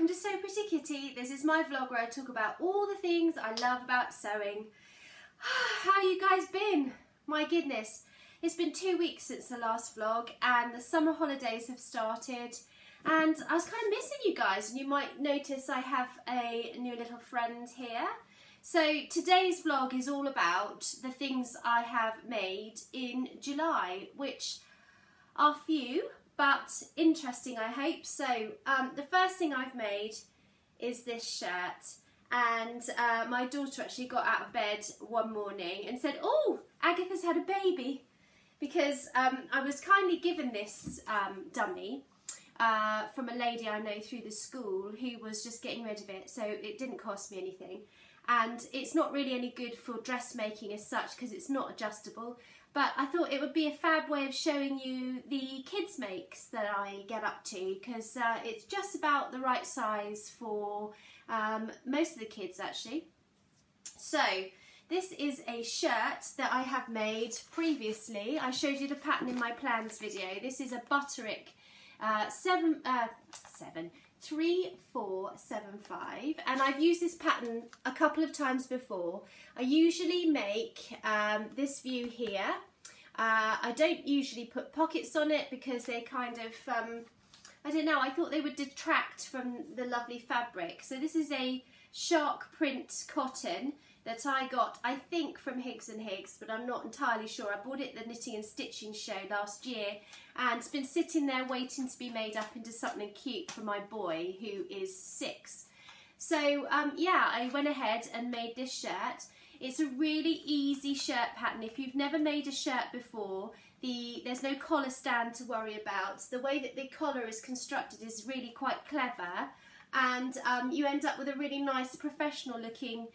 welcome to Sew Pretty Kitty. This is my vlog where I talk about all the things I love about sewing. How you guys been? My goodness, it's been 2 weeks since the last vlog and the summer holidays have started and I was kind of missing you guys, and you might notice I have a new little friend here. So today's vlog is all about the things I have made in July, which are few but interesting, I hope. So the first thing I've made is this shirt, and my daughter actually got out of bed one morning and said, "Oh, Agatha's had a baby," because I was kindly given this dummy from a lady I know through the school who was just getting rid of it, so it didn't cost me anything. And it's not really any good for dressmaking as such because it's not adjustable, but I thought it would be a fab way of showing you the kids makes that I get up to, because it's just about the right size for most of the kids actually. So this is a shirt that I have made previously. I showed you the pattern in my plans video. This is a Butterick 3475, and I've used this pattern a couple of times before. I usually make this view here. I don't usually put pockets on it because they kind of, I don't know, I thought they would detract from the lovely fabric. So this is a shark print cotton that I got, I think, from Higgs & Higgs, but I'm not entirely sure. I bought it at the Knitting and Stitching show last year, and it's been sitting there waiting to be made up into something cute for my boy, who is 6. So yeah, I went ahead and made this shirt. It's a really easy shirt pattern. If you've never made a shirt before, there's no collar stand to worry about. The way that the collar is constructed is really quite clever, and you end up with a really nice professional looking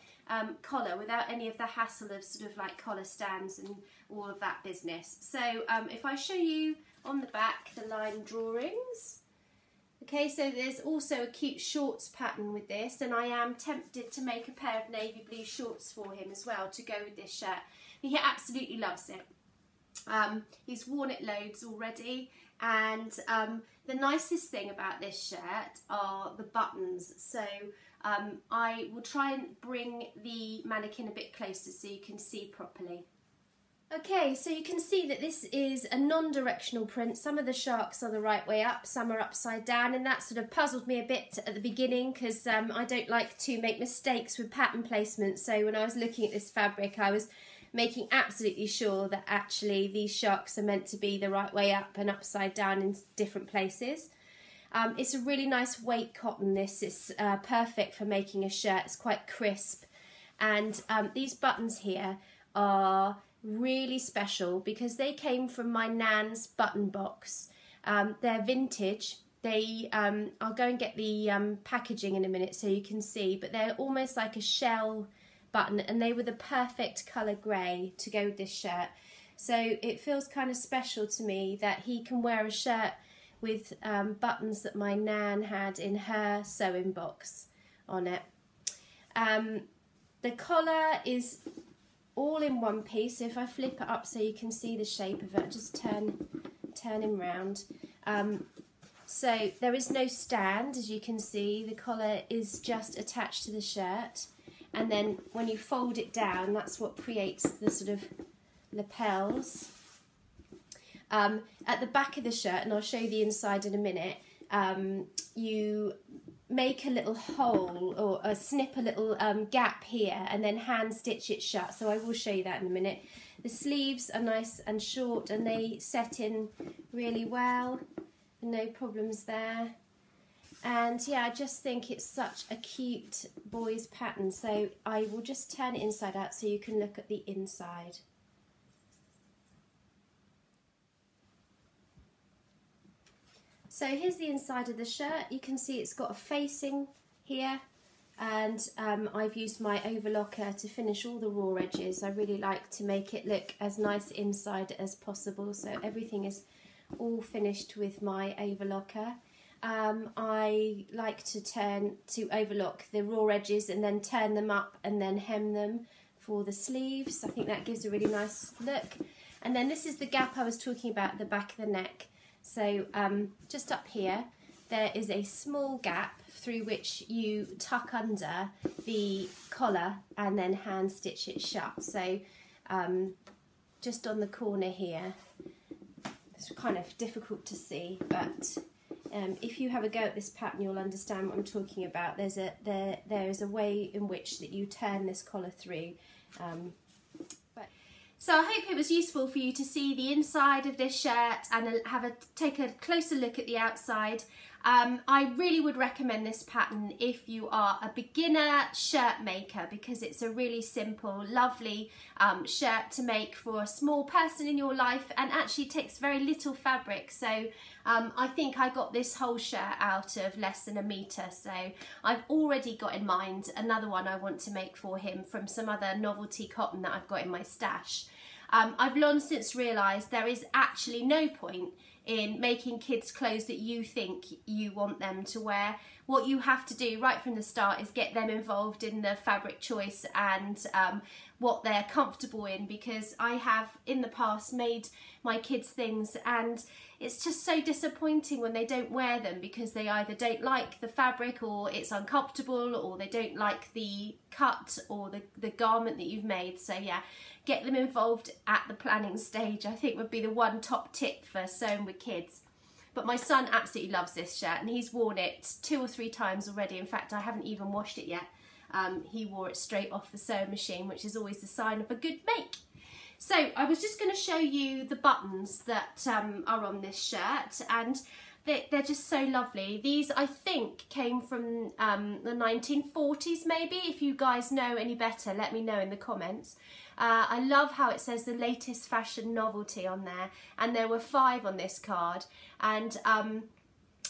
collar without any of the hassle of sort of like collar stands and all of that business. So if I show you on the back the line drawings. Okay, so there's also a cute shorts pattern with this, and I am tempted to make a pair of navy blue shorts for him as well to go with this shirt. He absolutely loves it. He's worn it loads already, and the nicest thing about this shirt are the buttons. So I will try and bring the mannequin a bit closer so you can see properly. Okay, so you can see that this is a non-directional print. Some of the sharks are the right way up, some are upside down, and that sort of puzzled me a bit at the beginning because I don't like to make mistakes with pattern placement. So when I was looking at this fabric, I was making absolutely sure that actually these sharks are meant to be the right way up and upside down in different places. It's a really nice weight cotton, this. It's perfect for making a shirt. It's quite crisp, and these buttons here are really special because they came from my nan's button box. They're vintage. I'll go and get the packaging in a minute so you can see, but they're almost like a shell button, and they were the perfect colour grey to go with this shirt. So it feels kind of special to me that he can wear a shirt with buttons that my nan had in her sewing box on it. The collar is all in one piece, so if I flip it up so you can see the shape of it, just turn him round. So there is no stand, as you can see. The collar is just attached to the shirt, and then when you fold it down, that's what creates the sort of lapels. At the back of the shirt, and I'll show you the inside in a minute, you make a little hole or snip a little gap here and then hand stitch it shut, so I will show you that in a minute. The sleeves are nice and short and they set in really well, no problems there. And yeah, I just think it's such a cute boys pattern, so I will just turn it inside out so you can look at the inside. So here's the inside of the shirt. You can see it's got a facing here, and I've used my overlocker to finish all the raw edges. I really like to make it look as nice inside as possible, so everything is all finished with my overlocker. I like to overlock the raw edges and then turn them up and then hem them for the sleeves. I think that gives a really nice look. And then this is the gap I was talking about at the back of the neck. So just up here, there is a small gap through which you tuck under the collar and then hand stitch it shut. So just on the corner here, it's kind of difficult to see, but if you have a go at this pattern, you'll understand what I'm talking about. There is a way in which that you turn this collar through. So I hope it was useful for you to see the inside of this shirt and take a closer look at the outside. I really would recommend this pattern if you are a beginner shirt maker, because it's a really simple, lovely shirt to make for a small person in your life, and actually takes very little fabric. So I think I got this whole shirt out of less than a metre. So I've already got in mind another one I want to make for him from some other novelty cotton that I've got in my stash. I've long since realised there is actually no point in making kids clothes that you think you want them to wear. What you have to do right from the start is get them involved in the fabric choice and what they're comfortable in, because I have in the past made my kids things and it's just so disappointing when they don't wear them because they either don't like the fabric, or it's uncomfortable, or they don't like the cut or the garment that you've made. So yeah, get them involved at the planning stage, I think, would be the one top tip for sewing with kids. But my son absolutely loves this shirt and he's worn it 2 or 3 times already. In fact, I haven't even washed it yet. He wore it straight off the sewing machine, which is always the sign of a good make. So I was just going to show you the buttons that are on this shirt, and they're just so lovely. These, I think, came from the 1940s maybe. If you guys know any better, let me know in the comments. I love how it says the latest fashion novelty on there, and there were 5 on this card. And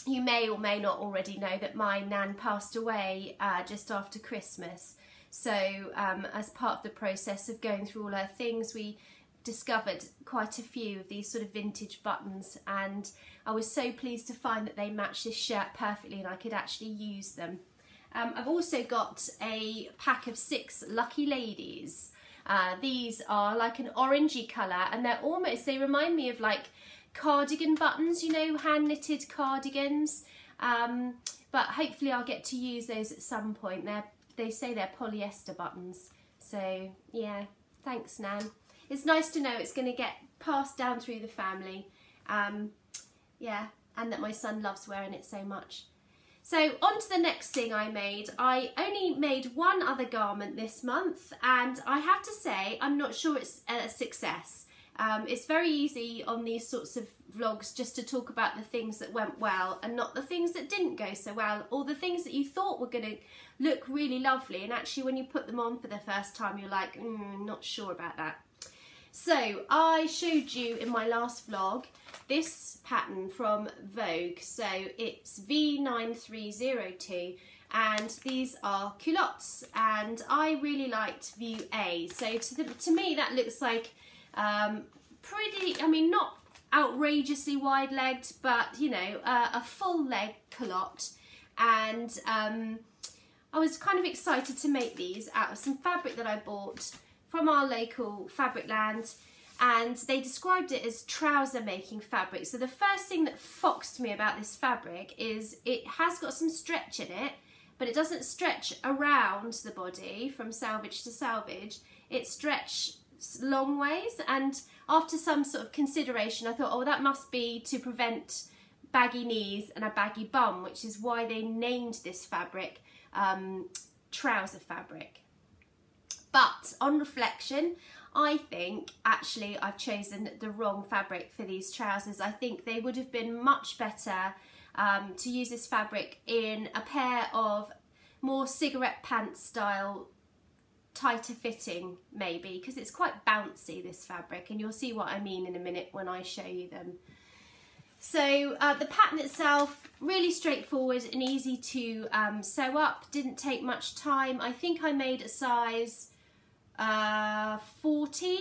you may or may not already know that my nan passed away just after Christmas. So as part of the process of going through all her things, we discovered quite a few of these sort of vintage buttons, and I was so pleased to find that they matched this shirt perfectly and I could actually use them. I've also got a pack of 6 Lucky Ladies. These are like an orangey colour, and they remind me of like cardigan buttons, you know, hand knitted cardigans. But hopefully I'll get to use those at some point. They say they're polyester buttons. So yeah, thanks Nan. It's nice to know it's going to get passed down through the family. Yeah, and that my son loves wearing it so much. So on to the next thing I made. I only made one other garment this month, and I have to say I'm not sure it's a success. It's very easy on these sorts of vlogs just to talk about the things that went well and not the things that didn't go so well, or the things that you thought were going to look really lovely, and actually when you put them on for the first time you're like, not sure about that. So I showed you in my last vlog this pattern from Vogue. So it's V9302, and these are culottes, and I really liked view A. So to me that looks like pretty, I mean, not outrageously wide legged, but you know, a full leg culotte. And I was kind of excited to make these out of some fabric that I bought from our local fabric land, and they described it as trouser making fabric. So the first thing that foxed me about this fabric is it has got some stretch in it, but it doesn't stretch around the body from selvage to selvage. It stretches long ways, and after some sort of consideration I thought, oh, that must be to prevent baggy knees and a baggy bum, which is why they named this fabric trouser fabric. But on reflection, I think actually I've chosen the wrong fabric for these trousers. I think they would have been much better to use this fabric in a pair of more cigarette pants style, tighter fitting maybe, because it's quite bouncy, this fabric, and you'll see what I mean in a minute when I show you them. So the pattern itself, really straightforward and easy to sew up, didn't take much time. I think I made a size 14.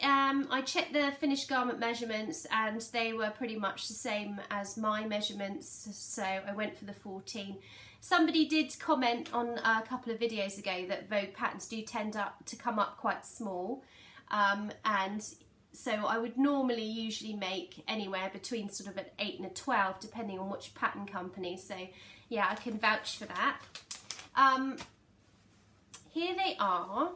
I checked the finished garment measurements and they were pretty much the same as my measurements, so I went for the 14. Somebody did comment on a couple of videos ago that Vogue patterns do tend to come up quite small, and So I would normally usually make anywhere between sort of an 8 and a 12, depending on which pattern company. So yeah, I can vouch for that. Here they are.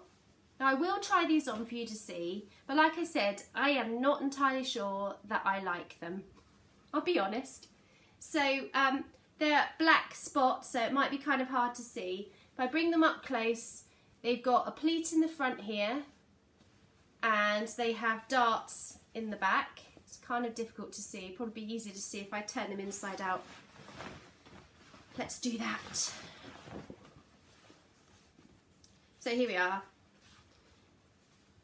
Now I will try these on for you to see, but like I said, I am not entirely sure that I like them. I'll be honest. So they're black spots, so it might be kind of hard to see. If I bring them up close, they've got a pleat in the front here, and they have darts in the back. It's kind of difficult to see. Probably be easier to see if I turn them inside out. Let's do that. So here we are.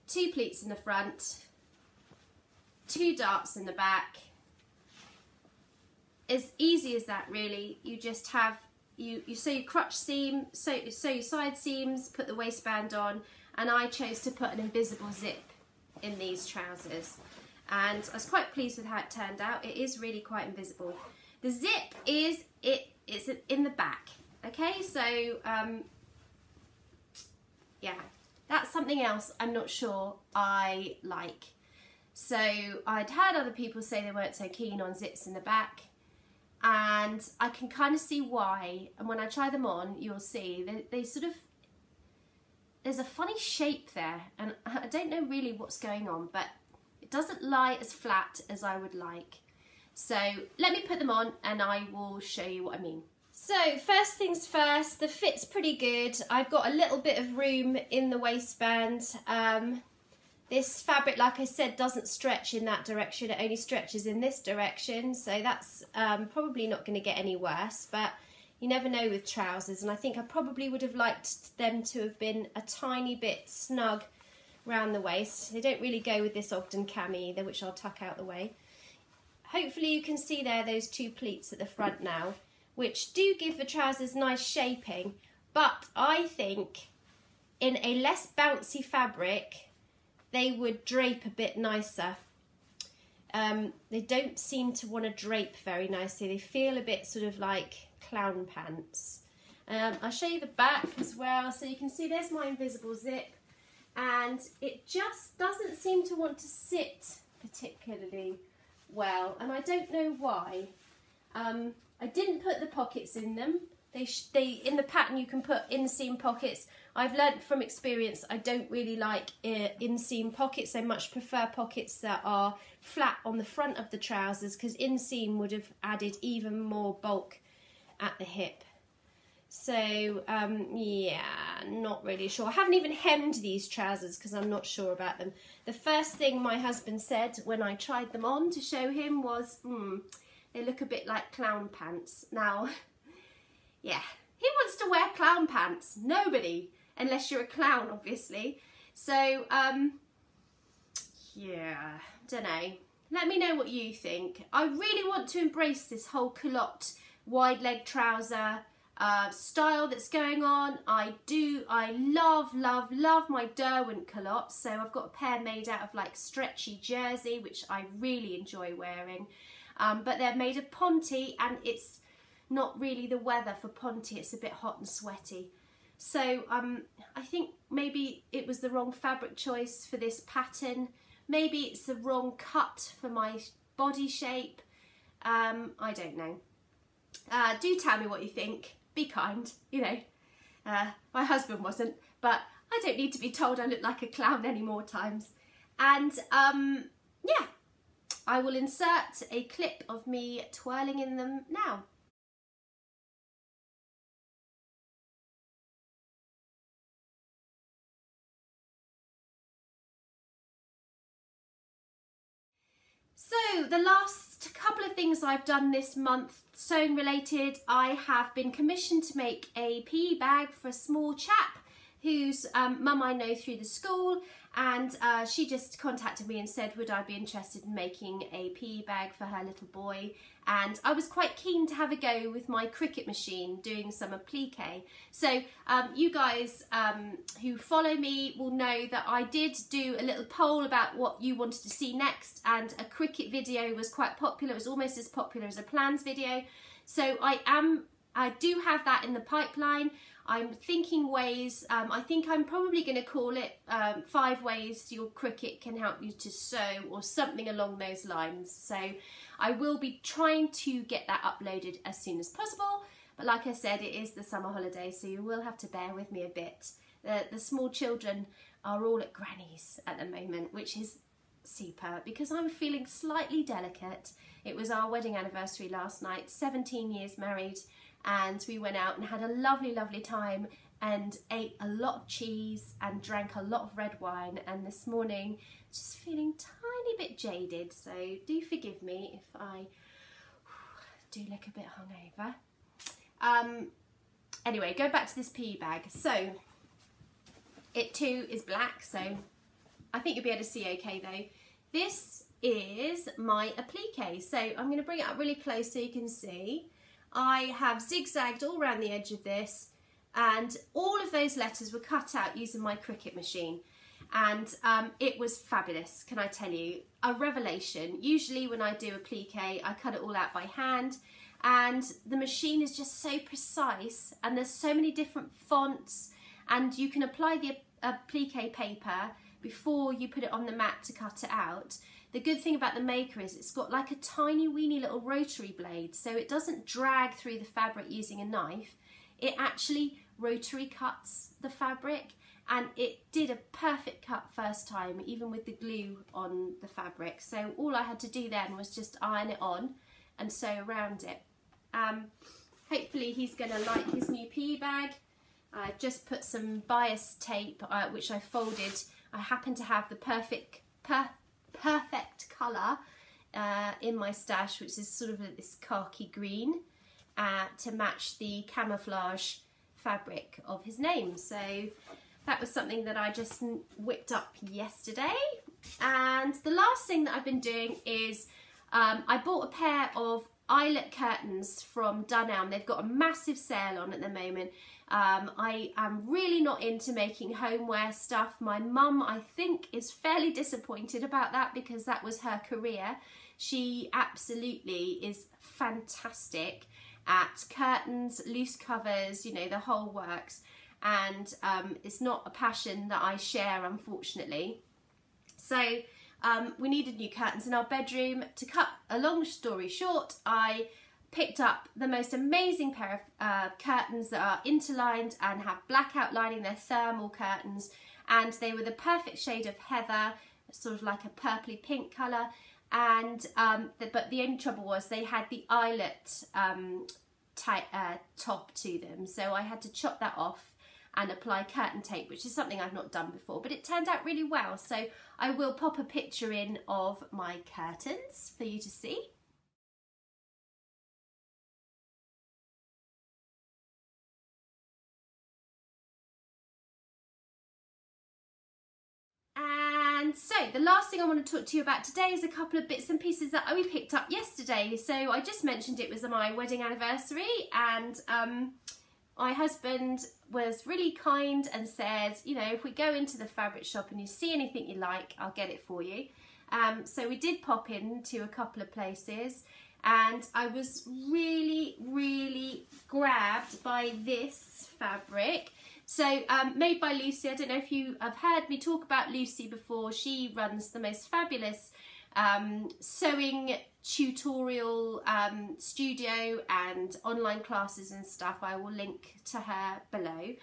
2 pleats in the front, 2 darts in the back. As easy as that, really. You just have, you sew your crotch seam, sew your side seams, put the waistband on, and I chose to put an invisible zip in these trousers. And I was quite pleased with how it turned out. It is really quite invisible. The zip is in the back, okay? So, yeah, that's something else I'm not sure I like. So I'd heard other people say they weren't so keen on zips in the back, and I can kind of see why. And when I try them on, you'll see they sort of, there's a funny shape there, and I don't know really what's going on, but it doesn't lie as flat as I would like. So let me put them on and I will show you what I mean. So first things first, the fit's pretty good. I've got a little bit of room in the waistband. This fabric, like I said, doesn't stretch in that direction. It only stretches in this direction. So that's probably not going to get any worse, but you never know with trousers. And I think I probably would have liked them to have been a tiny bit snug around the waist. They don't really go with this Ogden cami either, which I'll tuck out the way. Hopefully you can see there those 2 pleats at the front now, which do give the trousers nice shaping, but I think in a less bouncy fabric, they would drape a bit nicer. They don't seem to want to drape very nicely. They feel a bit sort of like clown pants. I'll show you the back as well. So you can see there's my invisible zip, and it just doesn't seem to want to sit particularly well, and I don't know why. I didn't put the pockets in them. They in the pattern you can put inseam pockets. I've learnt from experience I don't really like inseam pockets. I much prefer pockets that are flat on the front of the trousers, because inseam would have added even more bulk at the hip. So yeah, not really sure. I haven't even hemmed these trousers because I'm not sure about them. The first thing my husband said when I tried them on to show him was, they look a bit like clown pants. Now, yeah, who wants to wear clown pants? Nobody, unless you're a clown, obviously. So, yeah, don't know. Let me know what you think. I really want to embrace this whole culotte, wide leg trouser style that's going on. I love my Derwent culottes. So I've got a pair made out of like stretchy jersey, which I really enjoy wearing. But they're made of ponte, and it's not really the weather for ponte. It's a bit hot and sweaty. So I think maybe it was the wrong fabric choice for this pattern. Maybe it's the wrong cut for my body shape. I don't know. Do tell me what you think. Be kind, you know. My husband wasn't, but I don't need to be told I look like a clown any more times. And yeah, I will insert a clip of me twirling in them now. So the last couple of things I've done this month, sewing related, I have been commissioned to make a PE bag for a small chap whose mum I know through the school, and she just contacted me and said would I be interested in making a PE bag for her little boy. And I was quite keen to have a go with my Cricut machine doing some applique. So you guys who follow me will know that I did do a little poll about what you wanted to see next, and a Cricut video was quite popular. It was almost as popular as a plans video. So I do have that in the pipeline. I'm thinking ways, I think I'm probably going to call it 5 ways your Cricut can help you to sew, or something along those lines. So I will be trying to get that uploaded as soon as possible. But like I said, it is the summer holidays, so you will have to bear with me a bit. The small children are all at Granny's at the moment, which is super because I'm feeling slightly delicate. It was our wedding anniversary last night, 17 years married, and we went out and had a lovely, lovely time and ate a lot of cheese and drank a lot of red wine. And this morning, just feeling tiny bit jaded, so do forgive me if I do look a bit hungover. Anyway, go back to this PE bag. So it too is black, so I think you'll be able to see okay though. This is my applique, so I'm going to bring it up really close so you can see. I have zigzagged all around the edge of this, and all of those letters were cut out using my Cricut machine, and it was fabulous, can I tell you, a revelation. Usually when I do applique, I cut it all out by hand, and the machine is just so precise, and there's so many different fonts, and you can apply the applique paper before you put it on the mat to cut it out. The good thing about the Maker is it's got like a tiny weeny little rotary blade, so it doesn't drag through the fabric using a knife. It actually rotary cuts the fabric, and it did a perfect cut first time, even with the glue on the fabric. So all I had to do then was just iron it on and sew around it. Hopefully he's going to like his new PE bag. I've just put some bias tape, which I folded. I happen to have the perfect colour in my stash, which is sort of this khaki green, to match the camouflage fabric of his name. So that was something that I just whipped up yesterday. And the last thing that I've been doing is I bought a pair of eyelet curtains from Dunelm. They've got a massive sale on at the moment. I am really not into making homeware stuff. My mum, I think, is fairly disappointed about that because that was her career. She absolutely is fantastic at curtains, loose covers, you know, the whole works. And it's not a passion that I share, unfortunately. So we needed new curtains in our bedroom. To cut a long story short, I picked up the most amazing pair of curtains that are interlined and have black outlining. They're thermal curtains, and they were the perfect shade of heather, sort of like a purpley pink colour. And but the only trouble was they had the eyelet top to them, so I had to chop that off and apply curtain tape, which is something I've not done before, but it turned out really well. So I will pop a picture in of my curtains for you to see. And so the last thing I want to talk to you about today is a couple of bits and pieces that we picked up yesterday. So I just mentioned it was my wedding anniversary, and my husband was really kind and said, you know, if we go into the fabric shop and you see anything you like, I'll get it for you. So we did pop into a couple of places, and I was really grabbed by this fabric. So made by Lucy. I don't know if you have heard me talk about Lucy before. She runs the most fabulous sewing tutorial studio and online classes and stuff. I will link to her below.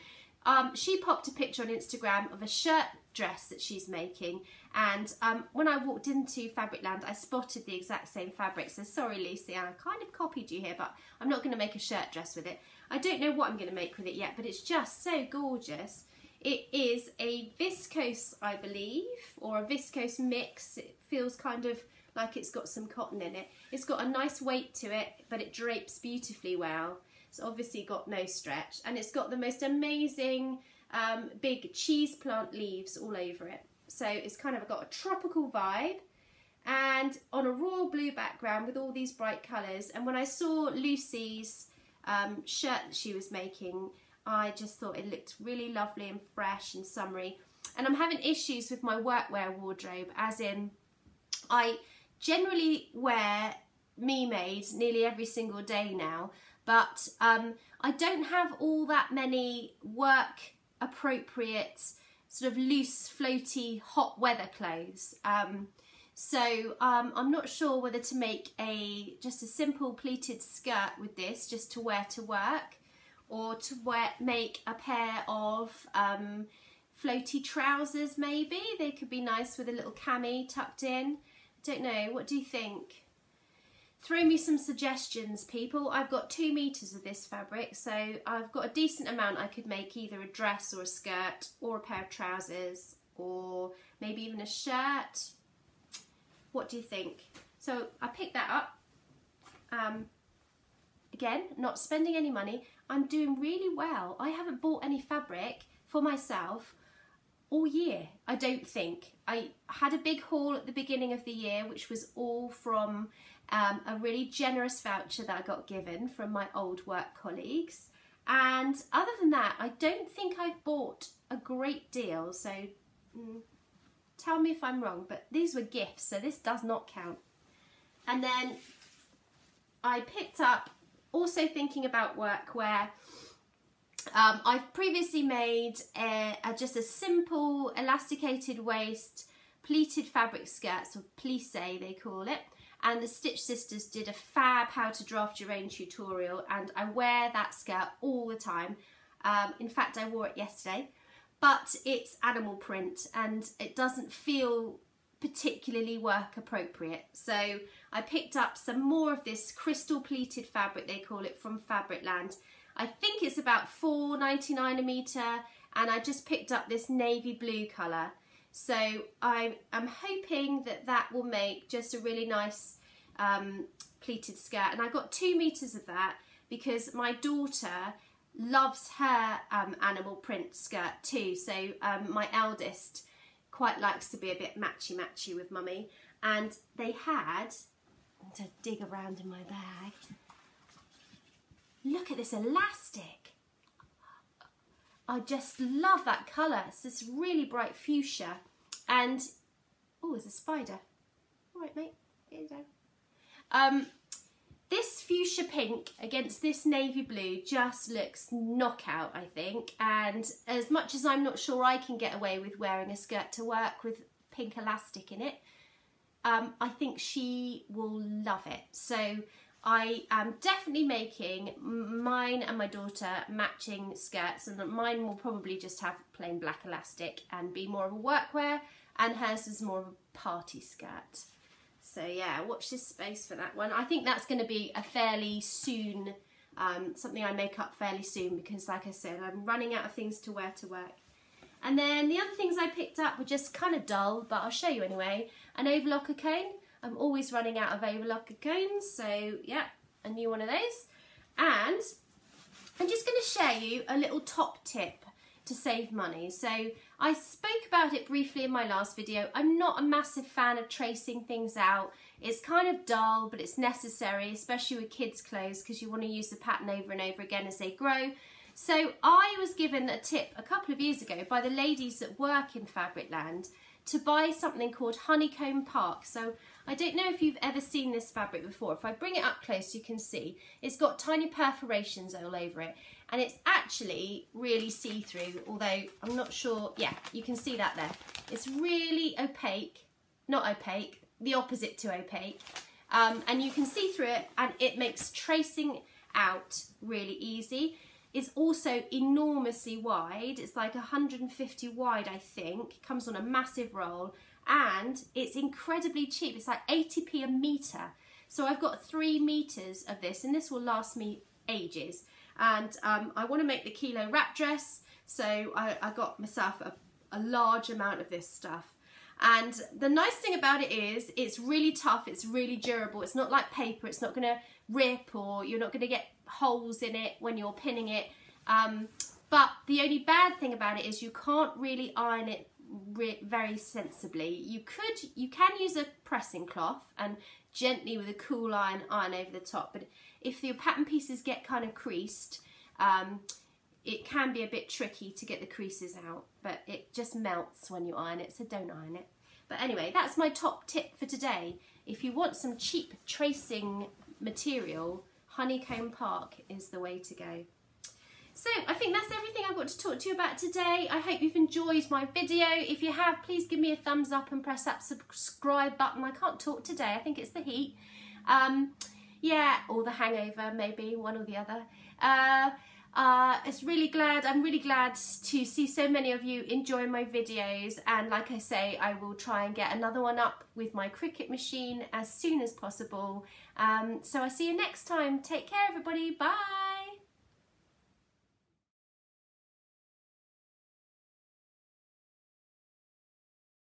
She popped a picture on Instagram of a shirt dress that she's making, and when I walked into Fabricland I spotted the exact same fabric. So sorry Lucy, I kind of copied you here, but I'm not going to make a shirt dress with it. I don't know what I'm going to make with it yet, but it's just so gorgeous. It is a viscose, I believe, or a viscose mix. It feels kind of like it's got some cotton in it. It's got a nice weight to it, but it drapes beautifully well. It's obviously got no stretch, and it's got the most amazing big cheese plant leaves all over it. So it's kind of got a tropical vibe, and on a royal blue background with all these bright colours. And when I saw Lucy's shirt that she was making, I just thought it looked really lovely and fresh and summery. And I'm having issues with my workwear wardrobe, as in I generally wear me-made nearly every single day now, but I don't have all that many work appropriate sort of loose floaty hot weather clothes, so I'm not sure whether to make just a simple pleated skirt with this just to wear to work, or to make a pair of floaty trousers. Maybe they could be nice with a little cami tucked in. I don't know, what do you think? Throw me some suggestions, people. I've got 2 meters of this fabric, so I've got a decent amount. I could make either a dress or a skirt or a pair of trousers, or maybe even a shirt. What do you think? So I picked that up. Again, not spending any money. I'm doing really well. I haven't bought any fabric for myself all year, I don't think. I had a big haul at the beginning of the year, which was all from a really generous voucher that I got given from my old work colleagues. And other than that, I don't think I've bought a great deal. So tell me if I'm wrong, but these were gifts, so this does not count. And then I picked up, also thinking about workwear, I've previously made just a simple elasticated waist pleated fabric skirts, or plissé they call it, and the Stitch Sisters did a fab how to draft your own tutorial, and I wear that skirt all the time. In fact, I wore it yesterday, but it's animal print and it doesn't feel particularly work appropriate, so I picked up some more of this crystal pleated fabric, they call it, from Fabricland. I think it's about $4.99 a metre, and I just picked up this navy blue colour. So I'm hoping that that will make just a really nice pleated skirt. And I got 2 meters of that because my daughter loves her animal print skirt too. So my eldest quite likes to be a bit matchy-matchy with mummy. And they had, to dig around in my bag, look at this elastic. I just love that colour. It's this really bright fuchsia. And, oh, there's a spider. All right, mate, get it down. This fuchsia pink against this navy blue just looks knockout, I think. And as much as I'm not sure I can get away with wearing a skirt to work with pink elastic in it, I think she will love it. So I am definitely making mine and my daughter matching skirts, and mine will probably just have plain black elastic and be more of a workwear, and hers is more of a party skirt. So yeah, watch this space for that one. I think that's going to be a fairly soon, something I make up fairly soon, because like I said, I'm running out of things to wear to work. And then the other things I picked up were just kind of dull, but I'll show you anyway. An overlocker cone. I'm always running out of overlocker cones, so yeah, a new one of those. And I'm just going to share you a little top tip to save money. So I spoke about it briefly in my last video. I'm not a massive fan of tracing things out. It's kind of dull, but it's necessary, especially with kids' clothes, because you want to use the pattern over and over again as they grow. So I was given a tip a couple of years ago by the ladies that work in Fabricland to buy something called Honeycomb Park. So I don't know if you've ever seen this fabric before. If I bring it up close, you can see it's got tiny perforations all over it, and it's actually really see-through, although I'm not sure. Yeah, you can see that there. It's really opaque, not opaque, the opposite to opaque, and you can see through it, and it makes tracing out really easy. It's also enormously wide. It's like 150 wide, I think. It comes on a massive roll, and it's incredibly cheap. It's like 80p a metre. So I've got 3 meters of this, and this will last me ages. And I want to make the kilo wrap dress, so I got myself a large amount of this stuff. And the nice thing about it is it's really tough, it's really durable. It's not like paper, it's not going to rip, or you're not going to get holes in it when you're pinning it. But the only bad thing about it is you can't really iron it very sensibly. You can use a pressing cloth and gently with a cool iron over the top, but if your pattern pieces get kind of creased, it can be a bit tricky to get the creases out, but it just melts when you iron it, so don't iron it. But anyway, that's my top tip for today. If you want some cheap tracing material, Honeycomb Park is the way to go. So I think that's everything I've got to talk to you about today. I hope you've enjoyed my video. If you have, please give me a thumbs up and press that subscribe button. I can't talk today, I think it's the heat. Yeah, or the hangover, maybe, one or the other. I'm really glad to see so many of you enjoy my videos, and like I say, I will try and get another one up with my Cricut machine as soon as possible. So I'll see you next time. Take care everybody, bye!